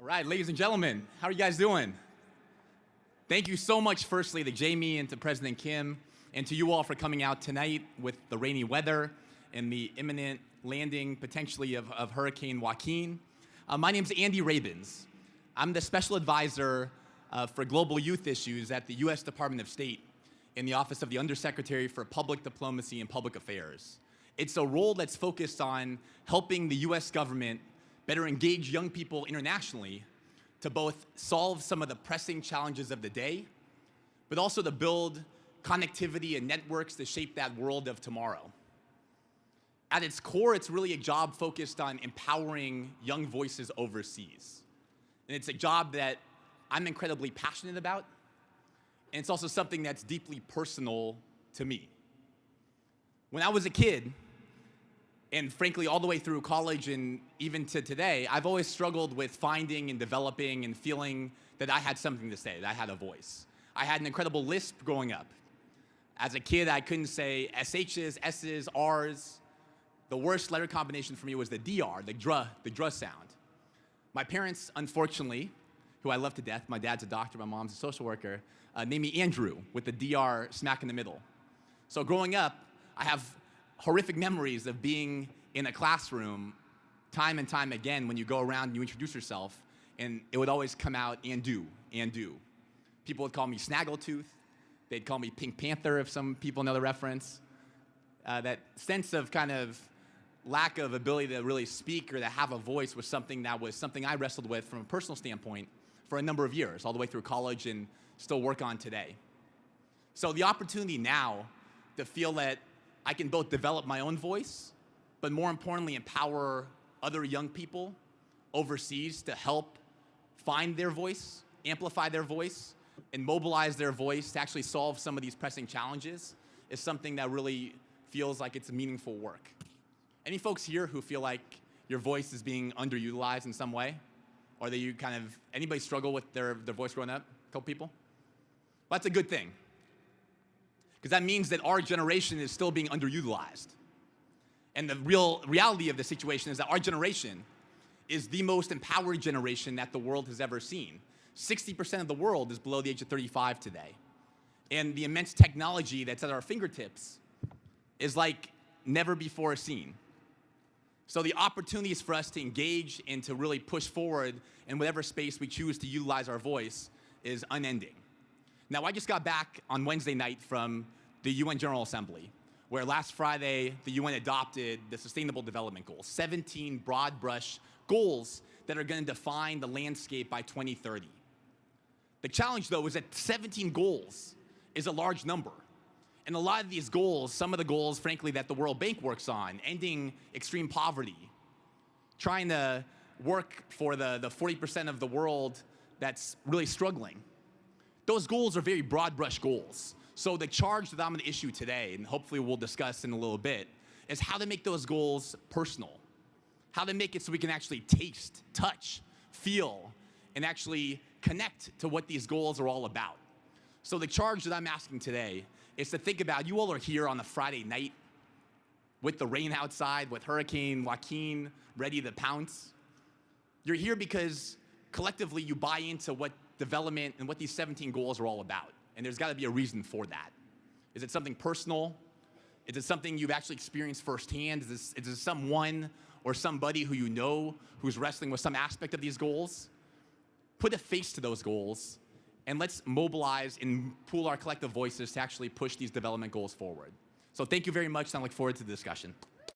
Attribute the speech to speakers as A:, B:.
A: All right, ladies and gentlemen, how are you guys doing? Thank you so much, firstly, to Jamie and to President Kim, and to you all for coming out tonight with the rainy weather and the imminent landing, potentially, of Hurricane Joaquin. My name's Andy Rabens. I'm the Special Advisor for Global Youth Issues at the U.S. Department of State in the Office of the Undersecretary for Public Diplomacy and Public Affairs. It's a role that's focused on helping the U.S. government better engage young people internationally to both solve some of the pressing challenges of the day, but also to build connectivity and networks to shape that world of tomorrow. At its core, it's really a job focused on empowering young voices overseas. And it's a job that I'm incredibly passionate about, and it's also something that's deeply personal to me. When I was a kid, and frankly, all the way through college and even to today, I've always struggled with finding and developing and feeling that I had something to say, that I had a voice. I had an incredible lisp growing up. As a kid, I couldn't say SHs, S's, R's. The worst letter combination for me was the DR, the dr sound. My parents, unfortunately, who I love to death, my dad's a doctor, my mom's a social worker, named me Andrew with the DR smack in the middle. So growing up, I have horrific memories of being in a classroom time and time again when you go around and you introduce yourself, and it would always come out Andu. People would call me Snaggletooth. They'd call me Pink Panther if some people know the reference. That sense of kind of lack of ability to really speak or to have a voice was something I wrestled with from a personal standpoint for a number of years, all the way through college and still work on today. So the opportunity now to feel that I can both develop my own voice, but more importantly, empower other young people overseas to help find their voice, amplify their voice, and mobilize their voice to actually solve some of these pressing challenges is something that really feels like it's meaningful work. Any folks here who feel like your voice is being underutilized in some way? Or that you anybody struggle with their voice growing up? A couple people? Well, that's a good thing. Because that means that our generation is still being underutilized. And the reality of the situation is that our generation is the most empowered generation that the world has ever seen. 60% of the world is below the age of 35 today. And the immense technology that's at our fingertips is like never before seen. So the opportunities for us to engage and to really push forward in whatever space we choose to utilize our voice is unending. Now, I just got back on Wednesday night from the UN General Assembly, where last Friday, the UN adopted the Sustainable Development Goals, 17 broad brush goals that are going to define the landscape by 2030. The challenge, though, is that 17 goals is a large number. And a lot of these goals, some of the goals, frankly, that the World Bank works on, ending extreme poverty, trying to work for the 40% of the world that's really struggling. Those goals are very broad brush goals. So the charge that I'm going to issue today, and hopefully we'll discuss in a little bit, is how to make those goals personal. How to make it so we can actually taste, touch, feel, and actually connect to what these goals are all about. So the charge that I'm asking today is to think about, you all are here on a Friday night with the rain outside, with Hurricane Joaquin ready to pounce. You're here because collectively you buy into what development and what these 17 goals are all about. And there's got to be a reason for that. Is it something personal? Is it something you've actually experienced firsthand? Is this someone or somebody who you know who's wrestling with some aspect of these goals? Put a face to those goals, and let's mobilize and pool our collective voices to actually push these development goals forward. So thank you very much, and I look forward to the discussion.